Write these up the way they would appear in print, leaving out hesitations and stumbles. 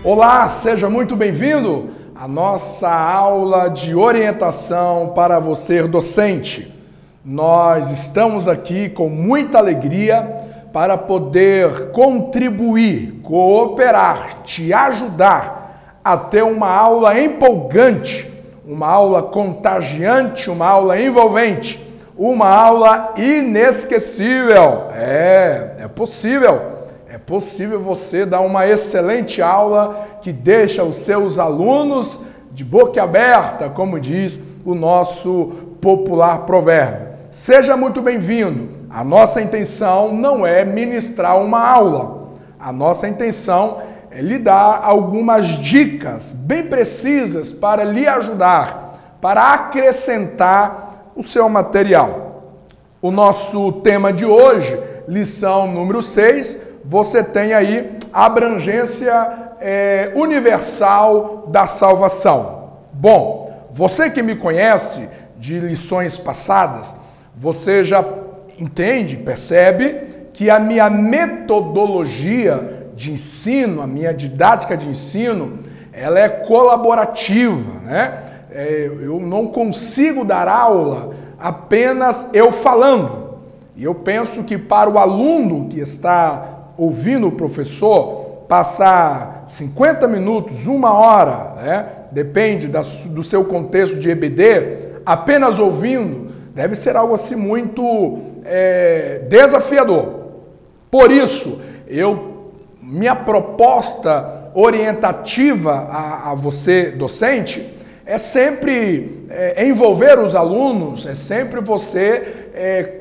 Olá, seja muito bem-vindo à nossa aula de orientação para você docente. Nós estamos aqui com muita alegria para poder contribuir, cooperar, te ajudar a ter uma aula empolgante, uma aula contagiante, uma aula envolvente, uma aula inesquecível. É possível. É possível você dar uma excelente aula que deixa os seus alunos de boca aberta, como diz o nosso popular provérbio. Seja muito bem-vindo. A nossa intenção não é ministrar uma aula. A nossa intenção é lhe dar algumas dicas bem precisas para lhe ajudar, para acrescentar o seu material. O nosso tema de hoje, lição número 6, você tem aí a abrangência universal da salvação. Bom, você que me conhece de lições passadas, você já entende, percebe que a minha metodologia de ensino, a minha didática de ensino, ela é colaborativa, né? Eu não consigo dar aula apenas eu falando. E eu penso que para o aluno que está ouvindo o professor, passar 50 minutos, 1 hora, né? Depende do seu contexto de EBD, apenas ouvindo, deve ser algo assim muito desafiador. Por isso, minha proposta orientativa a você, docente, é sempre envolver os alunos, é sempre você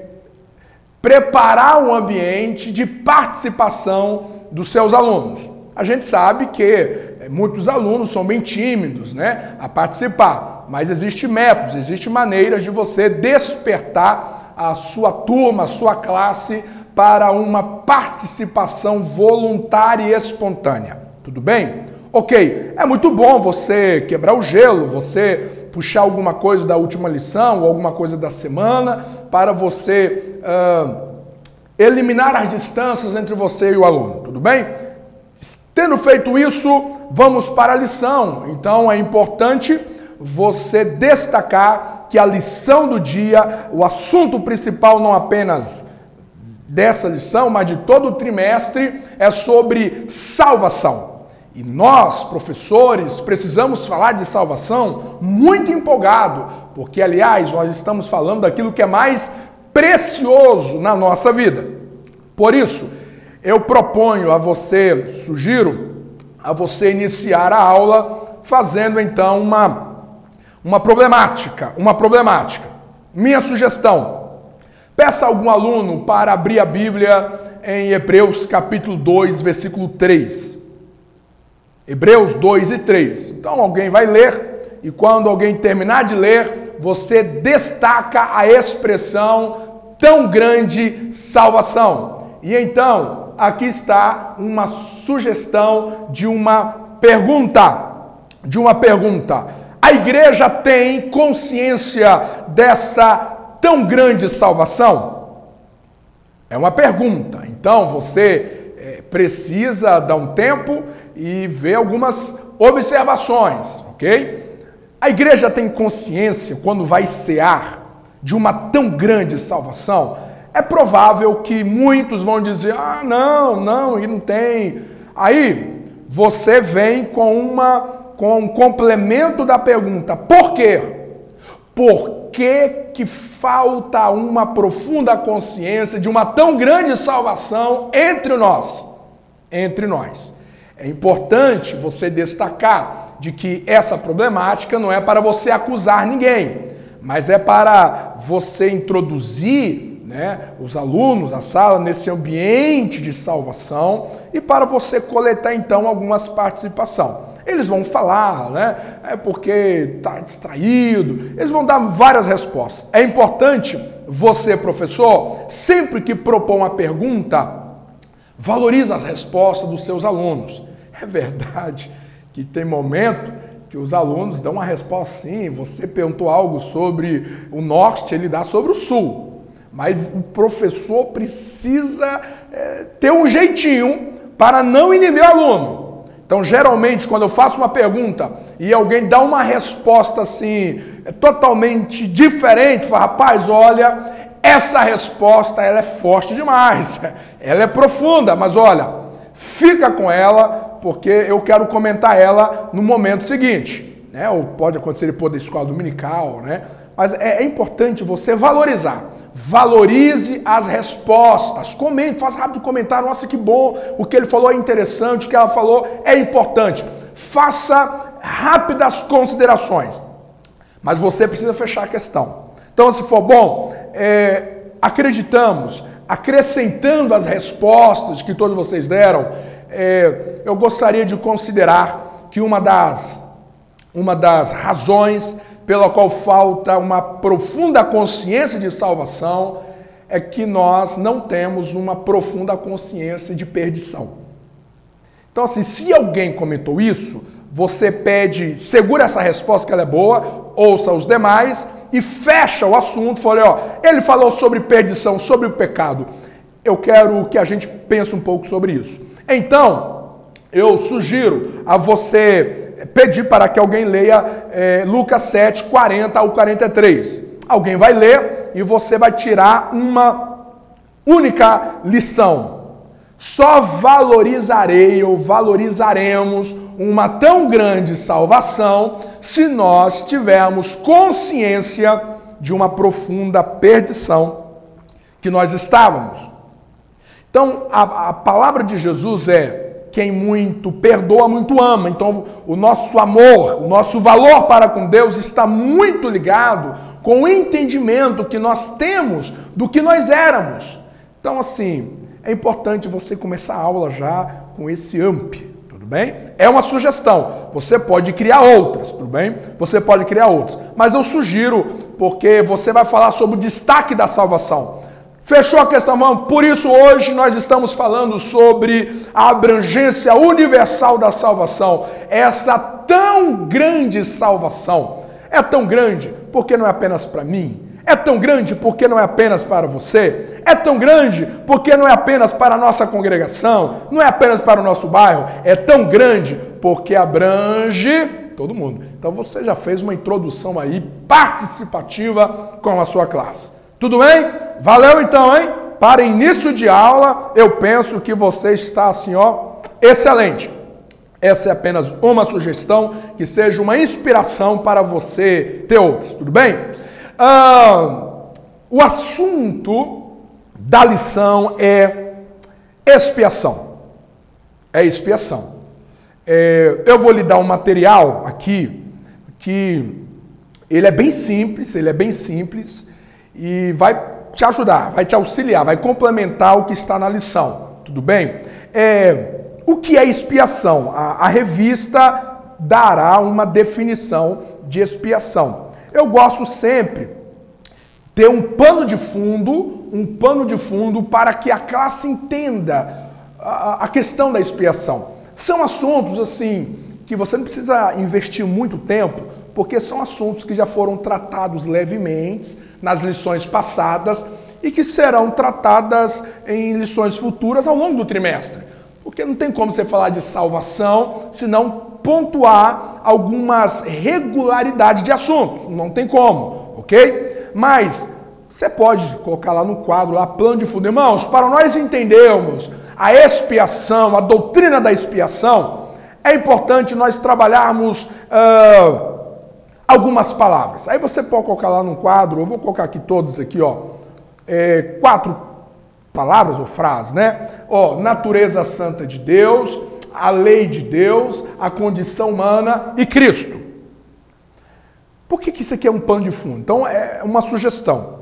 preparar um ambiente de participação dos seus alunos. A gente sabe que muitos alunos são bem tímidos, né, a participar, mas existem métodos, existem maneiras de você despertar a sua turma, a sua classe para uma participação voluntária e espontânea. Tudo bem? Ok, é muito bom você quebrar o gelo, você puxar alguma coisa da última lição ou alguma coisa da semana para você eliminar as distâncias entre você e o aluno, tudo bem? Tendo feito isso, vamos para a lição. Então é importante você destacar que a lição do dia, o assunto principal não apenas dessa lição, mas de todo o trimestre, é sobre salvação. E nós, professores, precisamos falar de salvação muito empolgado, porque, aliás, nós estamos falando daquilo que é mais precioso na nossa vida. Por isso, eu proponho a você, sugiro a você iniciar a aula fazendo, então, uma problemática. Minha sugestão, peça a algum aluno para abrir a Bíblia em Hebreus capítulo 2, versículo 3. Hebreus 2 e 3. Então alguém vai ler e quando alguém terminar de ler, você destaca a expressão tão grande salvação. E então, aqui está uma sugestão de uma pergunta. A igreja tem consciência dessa tão grande salvação? É uma pergunta. Então você precisa dar um tempo e ver algumas observações, ok? A igreja tem consciência, quando vai cear, de uma tão grande salvação? É provável que muitos vão dizer, não, e não tem. Aí, você vem com um complemento da pergunta, por quê? Por que falta uma profunda consciência de uma tão grande salvação entre nós? É importante você destacar de que essa problemática não é para você acusar ninguém, mas é para você introduzir, né, os alunos, a sala, nesse ambiente de salvação e para você coletar, então, algumas participações. Eles vão falar, né, porque está distraído, eles vão dar várias respostas. É importante você, professor, sempre que propor uma pergunta, valorize as respostas dos seus alunos. É verdade que tem momento que os alunos dão uma resposta assim, você perguntou algo sobre o norte, ele dá sobre o sul. Mas o professor precisa ter um jeitinho para não inibir o aluno. Então, geralmente, quando eu faço uma pergunta e alguém dá uma resposta assim, totalmente diferente, fala, rapaz, olha, essa resposta ela é forte demais, ela é profunda, mas olha, fica com ela, porque eu quero comentar ela no momento seguinte, né? Ou pode acontecer depois da escola dominical, né? Mas é importante você valorizar. Valorize as respostas. Comente, faça rápido comentário. Nossa, que bom. O que ele falou é interessante, o que ela falou é importante. Faça rápidas considerações. Mas você precisa fechar a questão. Então, se for bom, acreditamos, acrescentando as respostas que todos vocês deram, eu gostaria de considerar que uma das razões pela qual falta uma profunda consciência de salvação é que nós não temos uma profunda consciência de perdição. Então, assim, se alguém comentou isso, você segura essa resposta que ela é boa, ouça os demais e fecha o assunto. Falei, ele falou sobre perdição, sobre o pecado. Eu quero que a gente pense um pouco sobre isso. Então, eu sugiro a você pedir para que alguém leia Lucas 7, 40 ao 43. Alguém vai ler e você vai tirar uma única lição. Só valorizarei ou valorizaremos uma tão grande salvação se nós tivermos consciência de uma profunda perdição que nós estávamos. Então, a palavra de Jesus é: quem muito perdoa, muito ama. Então, o nosso amor, o nosso valor para com Deus está muito ligado com o entendimento que nós temos do que nós éramos. Então, assim, é importante você começar a aula já com esse AMP, tudo bem? É uma sugestão. Você pode criar outras, tudo bem? Você pode criar outras. Mas eu sugiro, porque você vai falar sobre o destaque da salvação. Fechou a questão, vamos? Por isso hoje nós estamos falando sobre a abrangência universal da salvação. Essa tão grande salvação. É tão grande porque não é apenas para mim. É tão grande porque não é apenas para você. É tão grande porque não é apenas para a nossa congregação. Não é apenas para o nosso bairro. É tão grande porque abrange todo mundo. Então você já fez uma introdução aí participativa com a sua classe. Tudo bem? Valeu então, hein? Para início de aula, eu penso que você está assim, excelente. Essa é apenas uma sugestão, que seja uma inspiração para você ter outros, tudo bem? O assunto da lição é expiação. É expiação. Eu vou lhe dar um material aqui, que ele é bem simples, e vai te ajudar, vai te auxiliar, vai complementar o que está na lição, tudo bem? O que é expiação? A revista dará uma definição de expiação. Eu gosto sempre de ter um pano de fundo para que a classe entenda a questão da expiação. São assuntos assim que você não precisa investir muito tempo, porque são assuntos que já foram tratados levemente nas lições passadas e que serão tratadas em lições futuras ao longo do trimestre. Porque não tem como você falar de salvação se não pontuar algumas regularidades de assuntos. Não tem como, ok? Mas você pode colocar lá no quadro, lá, plano de fundo. Irmãos, para nós entendermos a expiação, a doutrina da expiação, é importante nós trabalharmos algumas palavras. Aí você pode colocar lá no quadro, eu vou colocar aqui todos aqui, 4 palavras ou frases, né? Natureza santa de Deus, a lei de Deus, a condição humana e Cristo. Por que isso aqui é um pano de fundo? Então é uma sugestão.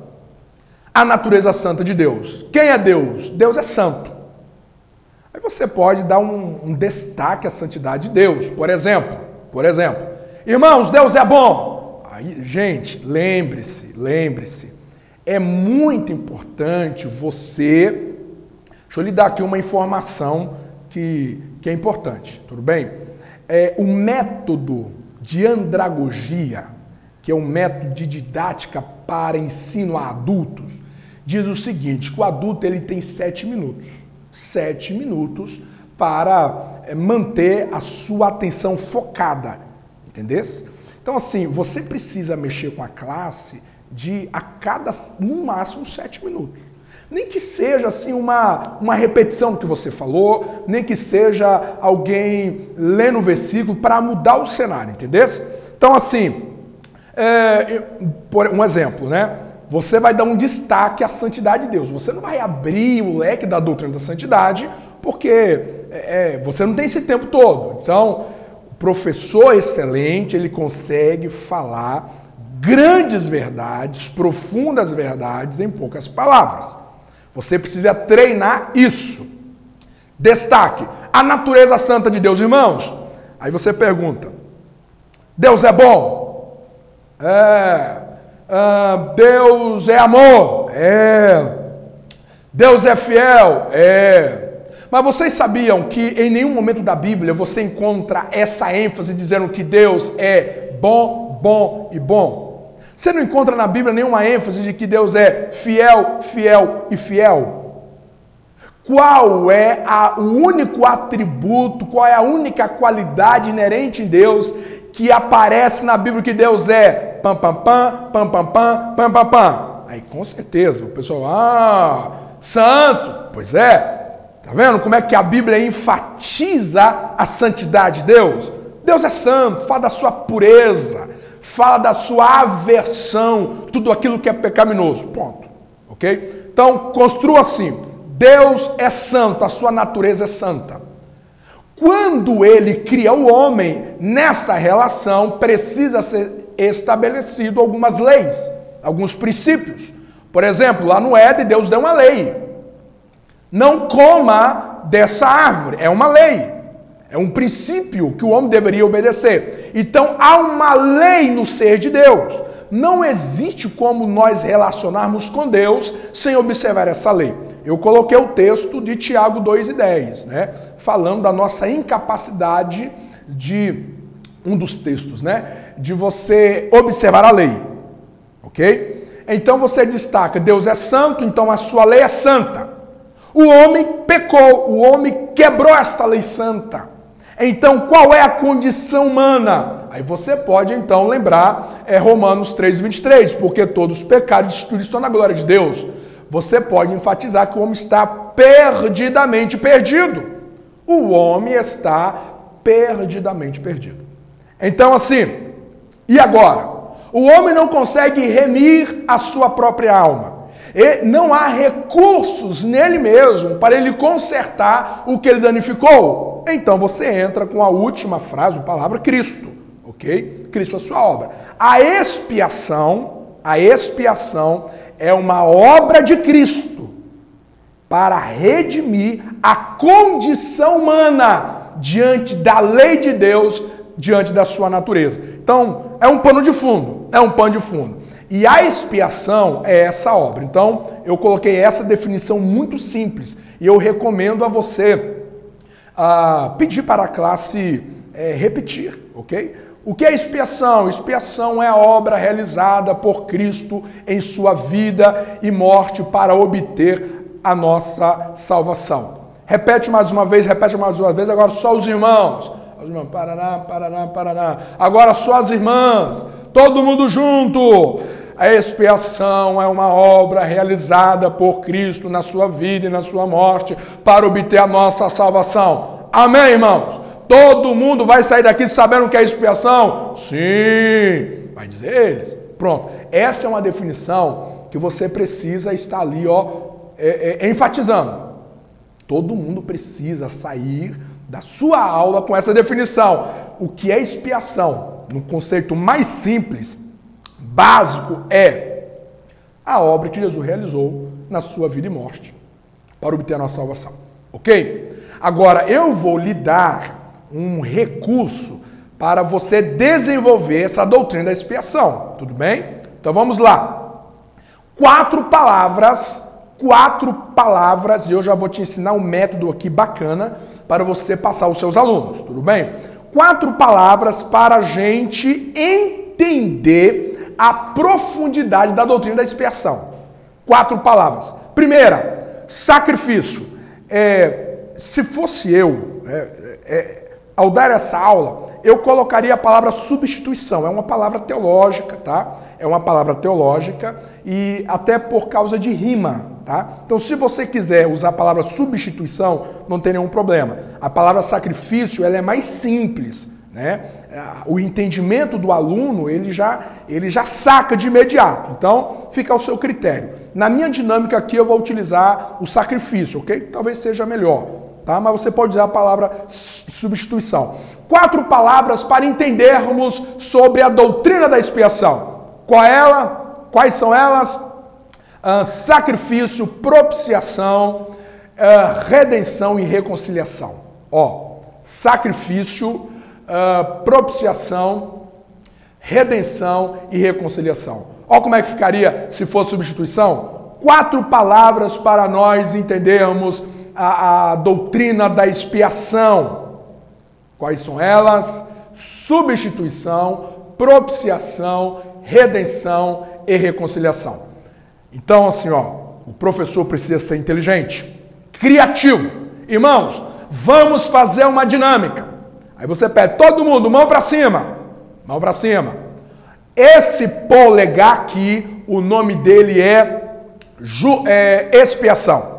A natureza santa de Deus. Quem é Deus? Deus é santo. Aí você pode dar um destaque à santidade de Deus. Por exemplo, irmãos, Deus é bom. Aí, gente, lembre-se. É muito importante você... Deixa eu lhe dar aqui uma informação que é importante, tudo bem? O método de andragogia, que é um método de didática para ensino a adultos, diz o seguinte, que o adulto ele tem 7 minutos. 7 minutos para manter a sua atenção focada, entendesse? Então, assim, você precisa mexer com a classe a cada, no máximo, 7 minutos. Nem que seja, assim, uma repetição do que você falou, nem que seja alguém lendo o versículo para mudar o cenário, entendesse? Então, assim, por um exemplo, né? Você vai dar um destaque à santidade de Deus. Você não vai abrir o leque da doutrina da santidade, porque você não tem esse tempo todo. Então, o professor excelente, ele consegue falar grandes verdades, profundas verdades em poucas palavras. Você precisa treinar isso. Destaque: a natureza santa de Deus, irmãos. Aí você pergunta: Deus é bom? Deus é amor? Deus é fiel? Mas vocês sabiam que em nenhum momento da Bíblia você encontra essa ênfase dizendo que Deus é bom, bom e bom? Você não encontra na Bíblia nenhuma ênfase de que Deus é fiel, fiel e fiel? Qual é o único atributo, qual é a única qualidade inerente em Deus que aparece na Bíblia que Deus é pam, pam, pam, pam, pam, pam, pam, pam, pam? Aí com certeza o pessoal, santo, pois é. Tá vendo como é que a Bíblia enfatiza a santidade de Deus? Deus é santo, fala da sua pureza, fala da sua aversão, tudo aquilo que é pecaminoso, ponto, ok? Então, construa assim: Deus é santo, a sua natureza é santa. Quando ele cria o homem, nessa relação precisa ser estabelecido algumas leis, alguns princípios. Por exemplo, lá no Éden, Deus deu uma lei: não coma dessa árvore. É uma lei, é um princípio que o homem deveria obedecer. Então há uma lei no ser de Deus. Não existe como nós relacionarmos com Deus sem observar essa lei. Eu coloquei o texto de Tiago 2:10, né? Falando da nossa incapacidade um dos textos, né? De você observar a lei, ok? Então você destaca: Deus é santo, então a sua lei é santa. O homem pecou, o homem quebrou esta lei santa. Então, qual é a condição humana? Aí você pode, então, lembrar Romanos 3:23, porque todos os pecados estão na glória de Deus. Você pode enfatizar que o homem está perdidamente perdido. O homem está perdidamente perdido. Então, assim, e agora? O homem não consegue remir a sua própria alma. E não há recursos nele mesmo para ele consertar o que ele danificou. Então você entra com a última frase, a palavra Cristo, ok? Cristo é a sua obra. A expiação é uma obra de Cristo para redimir a condição humana diante da lei de Deus, diante da sua natureza. Então, é um pano de fundo, E a expiação é essa obra. Então, eu coloquei essa definição muito simples. E eu recomendo a você pedir para a classe repetir, ok? O que é expiação? Expiação é a obra realizada por Cristo em sua vida e morte para obter a nossa salvação. Repete mais uma vez, agora só os irmãos. Paraná, Paraná, Paraná. Agora só as irmãs. Todo mundo junto. A expiação é uma obra realizada por Cristo na sua vida e na sua morte para obter a nossa salvação. Amém, irmãos? Todo mundo vai sair daqui sabendo o que é expiação? Sim, vai dizer eles. Pronto. Essa é uma definição que você precisa estar ali, enfatizando. Todo mundo precisa sair da sua aula com essa definição. O que é expiação? No conceito mais simples, básico, é a obra que Jesus realizou na sua vida e morte para obter a nossa salvação. Ok? Agora, eu vou lhe dar um recurso para você desenvolver essa doutrina da expiação. Tudo bem? Então vamos lá. 4 palavras, e eu já vou te ensinar um método aqui bacana para você passar aos seus alunos. Tudo bem? 4 palavras para a gente entender a profundidade da doutrina da expiação. 4 palavras. Primeira, sacrifício. se fosse eu, ao dar essa aula, eu colocaria a palavra substituição. É uma palavra teológica, tá? É uma palavra teológica e até por causa de rima, tá? Então, se você quiser usar a palavra substituição, não tem nenhum problema. A palavra sacrifício, ela é mais simples, né? O entendimento do aluno, ele já saca de imediato. Então, fica ao seu critério. Na minha dinâmica aqui, eu vou utilizar o sacrifício, ok? Talvez seja melhor, tá? Mas você pode usar a palavra substituição. 4 palavras para entendermos sobre a doutrina da expiação. Quais são elas? Sacrifício, propiciação, redenção e reconciliação. Sacrifício, propiciação, redenção e reconciliação. Olha como é que ficaria se fosse substituição. 4 palavras para nós entendermos a doutrina da expiação. Quais são elas? Substituição, propiciação, redenção e reconciliação. Então, assim, o professor precisa ser inteligente, criativo. Irmãos, vamos fazer uma dinâmica. Aí você pede, todo mundo, mão para cima. Mão para cima. Esse polegar aqui, o nome dele é expiação.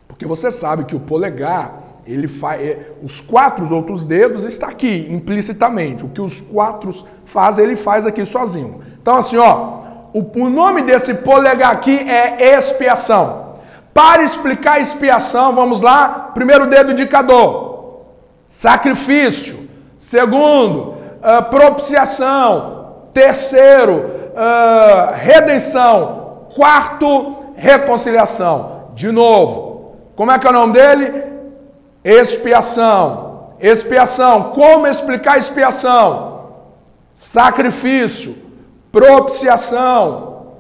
Porque você sabe que o polegar, ele faz, os 4 outros dedos está aqui, implicitamente. O que os 4 fazem, ele faz aqui sozinho. Então, assim, o nome desse polegar aqui é expiação. Para explicar a expiação, vamos lá. Primeiro dedo indicador, sacrifício. Segundo, propiciação. Terceiro, redenção. Quarto, reconciliação. De novo, como é que é o nome dele? Expiação. Expiação. Como explicar expiação? Sacrifício, propiciação,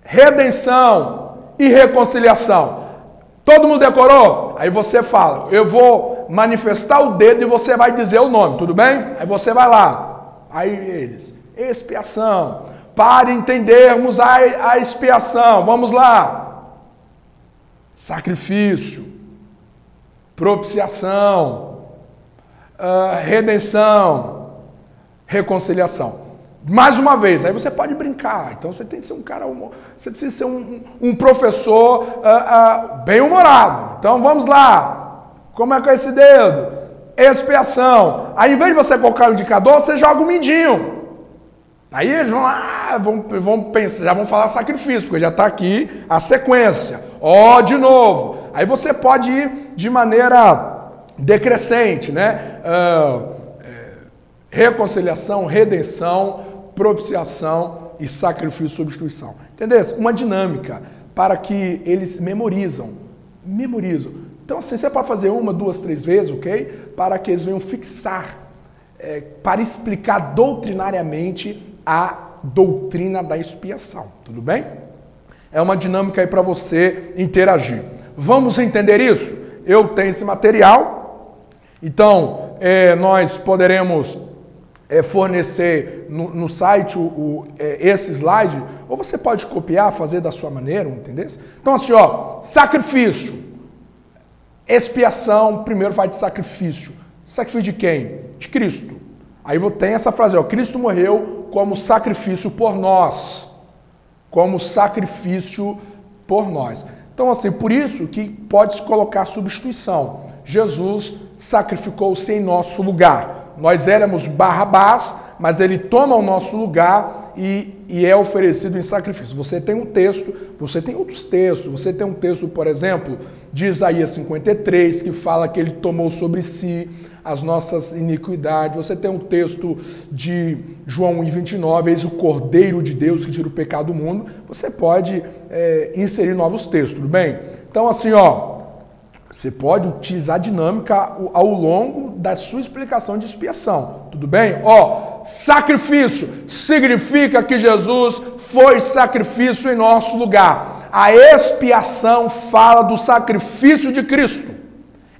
redenção e reconciliação. Todo mundo decorou? Aí você fala, eu vou manifestar o dedo e você vai dizer o nome, tudo bem? Aí você vai lá. Aí eles, expiação. Para entendermos a expiação, vamos lá. Sacrifício, propiciação, redenção, reconciliação. Mais uma vez, aí você pode brincar. Então você tem que ser um cara, você precisa ser um professor bem-humorado. Então vamos lá. Como é que é esse dedo? Expiação. Aí em vez de você colocar o indicador, você joga o mindinho. Aí eles vão pensar, já vão falar sacrifício, porque já está aqui a sequência. De novo. Aí você pode ir de maneira decrescente, né? Reconciliação, redenção, propiciação e sacrifício, substituição. Entendeu? Uma dinâmica para que eles memorizam. Então, assim, você pode fazer 1, 2, 3 vezes, ok? Para que eles venham fixar, para explicar doutrinariamente a doutrina da expiação. Tudo bem? É uma dinâmica aí para você interagir. Vamos entender isso? Eu tenho esse material, então nós poderemos fornecer no site esse slide, ou você pode copiar, fazer da sua maneira, entendeu? Então assim, sacrifício, expiação, primeiro vai de sacrifício. Sacrifício de quem? De Cristo. Aí tem essa frase, Cristo morreu como sacrifício por nós. Como sacrifício por nós. Então assim, por isso que pode-se colocar substituição. Jesus sacrificou-se em nosso lugar. Nós éramos Barrabás, mas ele toma o nosso lugar e é oferecido em sacrifício. Você tem um texto, você tem outros textos. Você tem um texto, por exemplo, de Isaías 53, que fala que ele tomou sobre si as nossas iniquidades. Você tem um texto de João 1,29, eis o Cordeiro de Deus que tira o pecado do mundo. Você pode inserir novos textos, tudo bem? Então, assim, você pode utilizar a dinâmica ao longo da sua explicação de expiação. Tudo bem? Sacrifício significa que Jesus foi sacrifício em nosso lugar. A expiação fala do sacrifício de Cristo.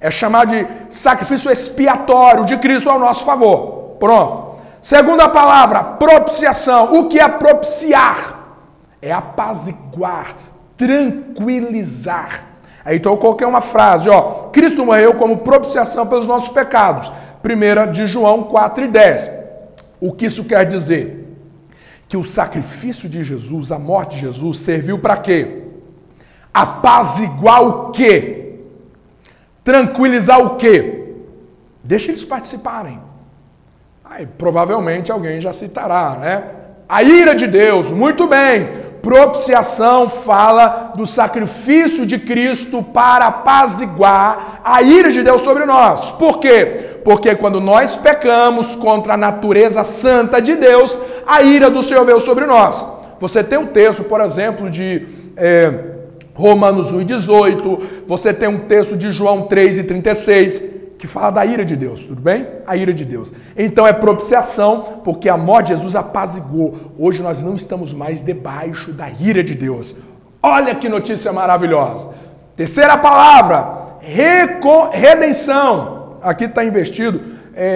É chamado de sacrifício expiatório de Cristo ao nosso favor. Pronto. Segunda palavra, propiciação. O que é propiciar? É apaziguar, tranquilizar. Então eu coloquei uma frase, ó, Cristo morreu como propiciação pelos nossos pecados. 1 de João 4:10. O que isso quer dizer? Que o sacrifício de Jesus, a morte de Jesus, serviu para quê? Apaziguar o quê? Tranquilizar o quê? Deixa eles participarem. Aí, provavelmente alguém já citará, né? A ira de Deus, muito bem. Propiciação fala do sacrifício de Cristo para apaziguar a ira de Deus sobre nós. Por quê? Porque quando nós pecamos contra a natureza santa de Deus, a ira do Senhor veio sobre nós. Você tem um texto, por exemplo, de Romanos 1:18, você tem um texto de João 3:36, que fala da ira de Deus, tudo bem? A ira de Deus. Então é propiciação, porque a morte de Jesus apaziguou. Hoje nós não estamos mais debaixo da ira de Deus. Olha que notícia maravilhosa. Terceira palavra, redenção. Aqui está investido,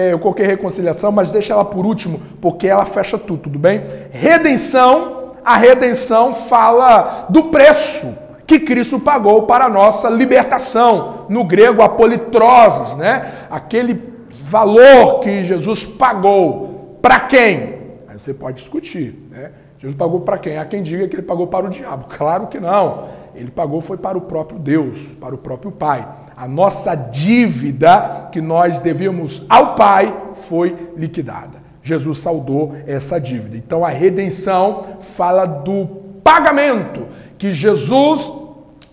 eu coloquei reconciliação, mas deixa ela por último, porque ela fecha tudo bem? Redenção, a redenção fala do preço que Cristo pagou para a nossa libertação. No grego, apolitroses, né? Aquele valor que Jesus pagou. Para quem? Aí você pode discutir, né? Jesus pagou para quem? Há quem diga que ele pagou para o diabo. Claro que não. Ele pagou foi para o próprio Deus, para o próprio Pai. A nossa dívida que nós devíamos ao Pai foi liquidada. Jesus saldou essa dívida. Então a redenção fala do pagamento que Jesus,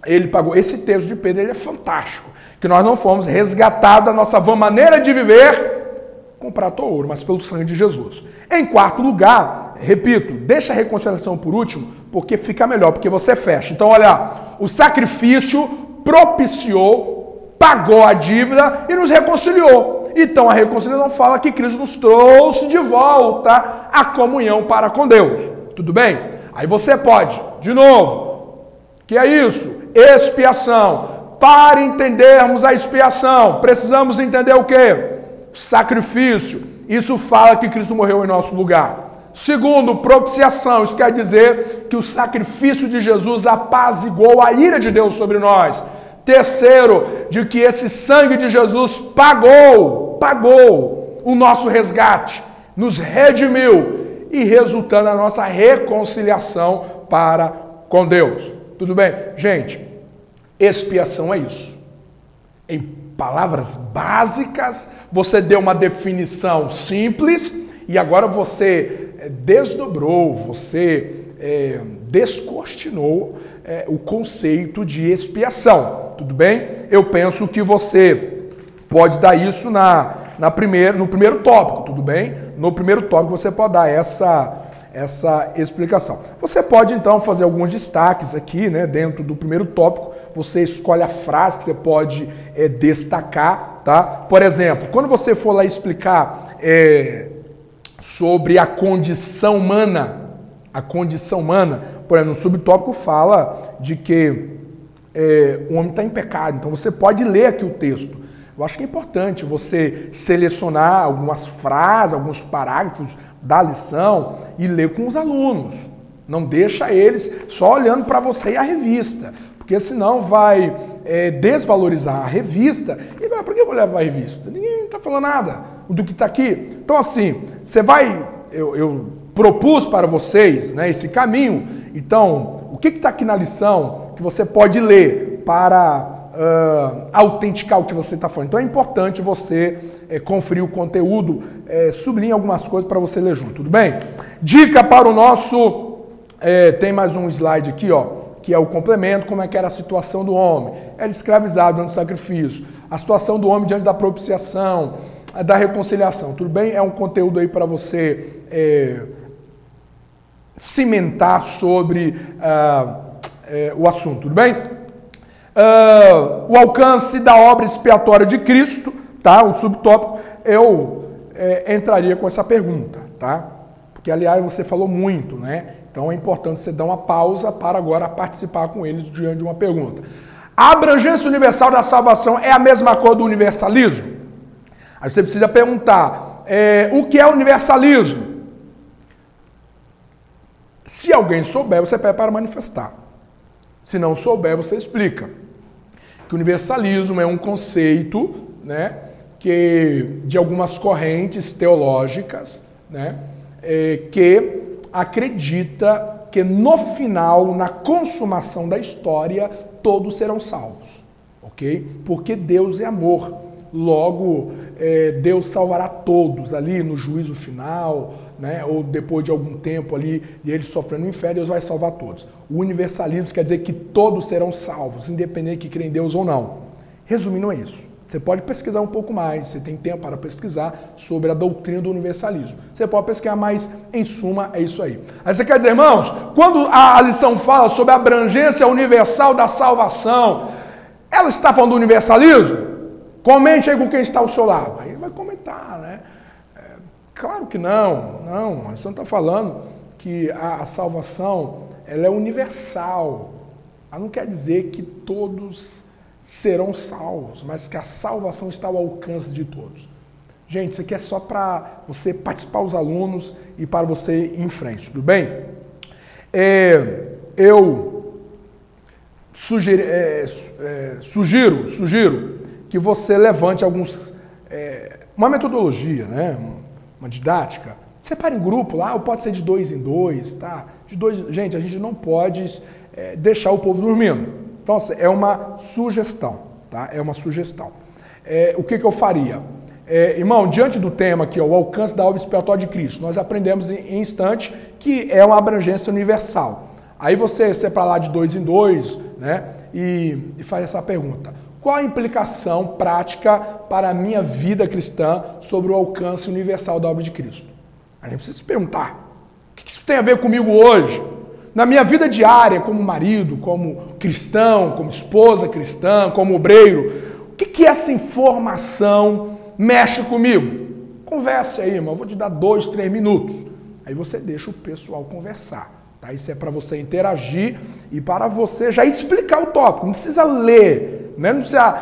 ele pagou. Esse texto de Pedro, ele é fantástico. Que nós não fomos resgatados da nossa vã maneira de viver com prata ou ouro, mas pelo sangue de Jesus. Em quarto lugar, repito, deixa a reconciliação por último, porque fica melhor, porque você fecha. Então, olha, o sacrifício propiciou, pagou a dívida e nos reconciliou. Então, a reconciliação fala que Cristo nos trouxe de volta a comunhão para com Deus. Tudo bem? Aí você pode, de novo, que é isso? Expiação. Para entendermos a expiação, precisamos entender o quê? Sacrifício. Isso fala que Cristo morreu em nosso lugar. Segundo, propiciação. Isso quer dizer que o sacrifício de Jesus apaziguou a ira de Deus sobre nós. Terceiro, de que esse sangue de Jesus pagou o nosso resgate, nos redimiu e resultando na nossa reconciliação para com Deus. Tudo bem? Gente, expiação é isso. Em palavras básicas, você deu uma definição simples e agora você desdobrou, você descortinou o conceito de expiação. Tudo bem? Eu penso que você pode dar isso no primeiro tópico, tudo bem? No primeiro tópico você pode dar essa explicação. Você pode então fazer alguns destaques aqui, né, dentro do primeiro tópico. Você escolhe a frase que você pode destacar, tá? Por exemplo, quando você for lá explicar sobre a condição humana, por exemplo, no subtópico fala de que o homem está em pecado. Então você pode ler aqui o texto. Eu acho que é importante você selecionar algumas frases, alguns parágrafos da lição e ler com os alunos. Não deixa eles só olhando para você e a revista, porque senão vai desvalorizar a revista. E por que eu vou levar a revista? Ninguém está falando nada do que está aqui. Então assim, você vai... Eu propus para vocês, né, esse caminho. Então, o que está aqui na lição que você pode ler para autenticar o que você está falando? Então é importante você conferir o conteúdo, sublinhar algumas coisas para você ler junto, tudo bem? Dica para o nosso... tem mais um slide aqui, ó, que é o complemento, como é que era a situação do homem. Era escravizado diante do sacrifício. A situação do homem diante da propiciação, da reconciliação, tudo bem? É um conteúdo aí para você cimentar sobre o assunto, tudo bem? O alcance da obra expiatória de Cristo, tá? O subtópico, eu entraria com essa pergunta, tá? Porque, aliás, você falou muito, né? Então é importante você dar uma pausa para agora participar com eles diante de uma pergunta. A abrangência universal da salvação é a mesma coisa do universalismo? Aí você precisa perguntar, o que é universalismo? Se alguém souber, você pede para manifestar. Se não souber, você explica. que o universalismo é um conceito, né, que, de algumas correntes teológicas, né, que acredita que no final, na consumação da história, todos serão salvos, ok? Porque Deus é amor, logo Deus salvará todos ali no juízo final, né, ou depois de algum tempo ali, e ele sofrendo no inferno, Deus vai salvar todos. O universalismo quer dizer que todos serão salvos, independente de que creem em Deus ou não. Resumindo, é isso. Você pode pesquisar um pouco mais, você tem tempo para pesquisar sobre a doutrina do universalismo. Você pode pesquisar, mas em suma é isso aí. Aí você quer dizer, irmãos, quando a lição fala sobre a abrangência universal da salvação, ela está falando do universalismo? Comente aí com quem está ao seu lado. Aí vai comentar, né? Claro que não, a lição está falando que a salvação ela é universal. Ela não quer dizer que todos serão salvos, mas que a salvação está ao alcance de todos. Gente, isso aqui é só para você participar os alunos e para você ir em frente, tudo bem? Eu sugiro que você levante uma metodologia, né? Uma didática. Separe em grupo lá, ou pode ser de 2 em 2, tá? Gente, a gente não pode deixar o povo dormindo. Então, é uma sugestão, tá? É uma sugestão. O que eu faria? Irmão, diante do tema aqui, ó, o alcance da obra expiatória de Cristo, nós aprendemos em instante que é uma abrangência universal. Aí você separa lá de 2 em 2, né? E faz essa pergunta. Qual a implicação prática para a minha vida cristã sobre o alcance universal da obra de Cristo? A gente precisa se perguntar, o que isso tem a ver comigo hoje? Na minha vida diária, como marido, como cristão, como esposa cristã, como obreiro, o que essa informação mexe comigo? Converse aí, irmão. Eu vou te dar 2, 3 minutos. Aí você deixa o pessoal conversar. Tá? Isso é para você interagir e para você já explicar o tópico. Não precisa ler, né? Não precisa...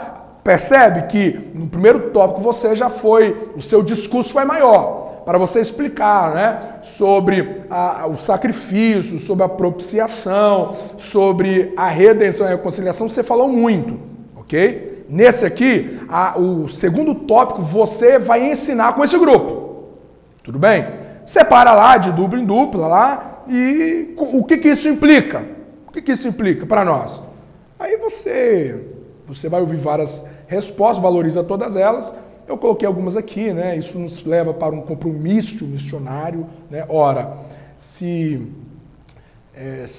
Percebe que no primeiro tópico você já foi, o seu discurso foi maior. Para você explicar, né, sobre o sacrifício, sobre a propiciação, sobre a redenção e a reconciliação, você falou muito, ok? Nesse aqui, o segundo tópico, você vai ensinar com esse grupo, tudo bem? Separa lá de dupla em dupla lá e o que isso implica? O que isso implica para nós? Aí você vai ouvir várias respostas, valoriza todas elas. Eu coloquei algumas aqui, né? Isso nos leva para um compromisso missionário, né? Ora, se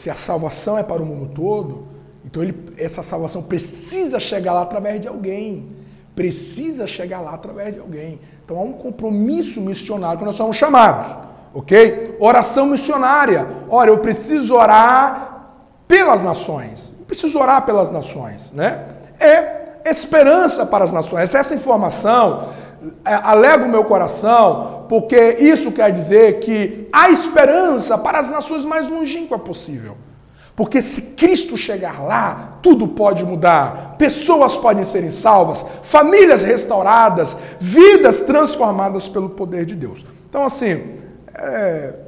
a salvação é para o mundo todo, então essa salvação precisa chegar lá através de alguém. Precisa chegar lá através de alguém. Então há um compromisso missionário que nós somos chamados, ok? Oração missionária. Ora, eu preciso orar pelas nações. Eu preciso orar pelas nações, né? Esperança para as nações. Essa informação alega o meu coração, porque isso quer dizer que há esperança para as nações mais longínquas possível. Porque se Cristo chegar lá, tudo pode mudar. Pessoas podem serem salvas, famílias restauradas, vidas transformadas pelo poder de Deus. Então, assim,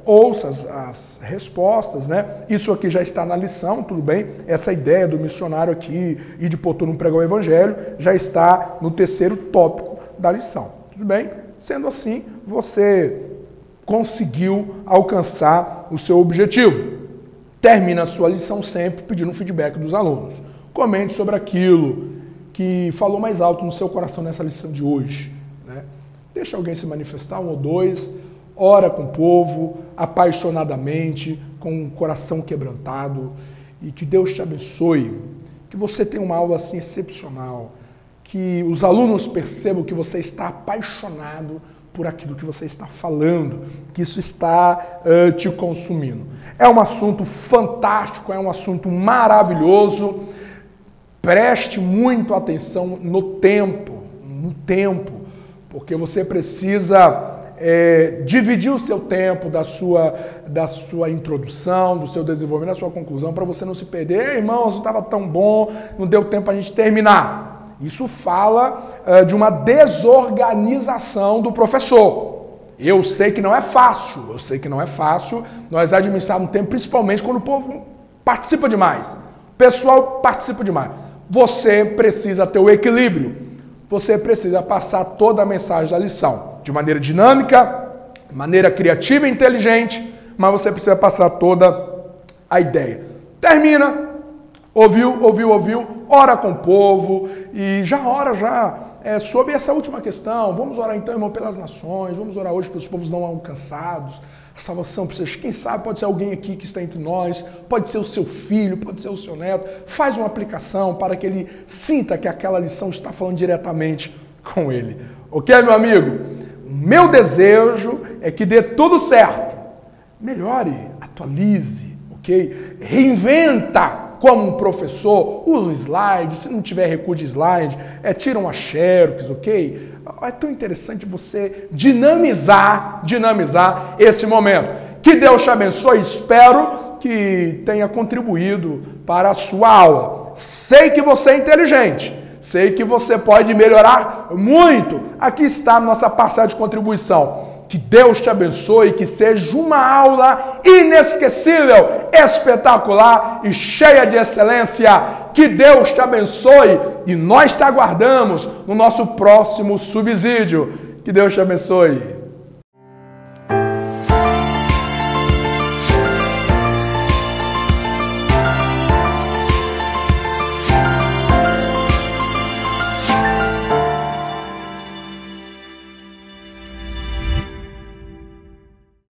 ouça as respostas, né? Isso aqui já está na lição, tudo bem? Essa ideia do missionário aqui e de pôr todo mundo pregar o evangelho já está no terceiro tópico da lição, tudo bem? Sendo assim, você conseguiu alcançar o seu objetivo. Termina a sua lição sempre pedindo um feedback dos alunos. Comente sobre aquilo que falou mais alto no seu coração nessa lição de hoje, né? Deixa alguém se manifestar, 1 ou 2. Ora com o povo, apaixonadamente, com o coração quebrantado, e que Deus te abençoe, que você tenha uma aula assim excepcional, que os alunos percebam que você está apaixonado por aquilo que você está falando, que isso está te consumindo. É um assunto fantástico, é um assunto maravilhoso. Preste muito atenção no tempo, porque você precisa dividir o seu tempo da sua introdução, do seu desenvolvimento, da sua conclusão, para você não se perder. Irmãos, não estava tão bom, não deu tempo para a gente terminar. Isso fala de uma desorganização do professor. Eu sei que não é fácil, nós administrarmos um tempo, principalmente quando o povo participa demais. O pessoal participa demais. você precisa ter o equilíbrio. Você precisa passar toda a mensagem da lição de maneira dinâmica, maneira criativa e inteligente, mas você precisa passar toda a ideia. Termina, ouviu, ora com o povo e já ora sobre essa última questão. Vamos orar então, irmão, pelas nações, vamos orar hoje pelos povos não alcançados. A salvação precisa, quem sabe pode ser alguém aqui que está entre nós, pode ser o seu filho, pode ser o seu neto. Faz uma aplicação para que ele sinta que aquela lição está falando diretamente com ele. Ok, meu amigo? O meu desejo é que dê tudo certo. Melhore, atualize, ok? Reinventa como um professor, usa um slide, se não tiver recurso de slide, tira uma xerox, ok? É tão interessante você dinamizar esse momento. Que Deus te abençoe, espero que tenha contribuído para a sua aula. Sei que você é inteligente, sei que você pode melhorar muito. Aqui está a nossa parcela de contribuição. Que Deus te abençoe, que seja uma aula inesquecível, espetacular e cheia de excelência. Que Deus te abençoe e nós te aguardamos no nosso próximo subsídio. Que Deus te abençoe.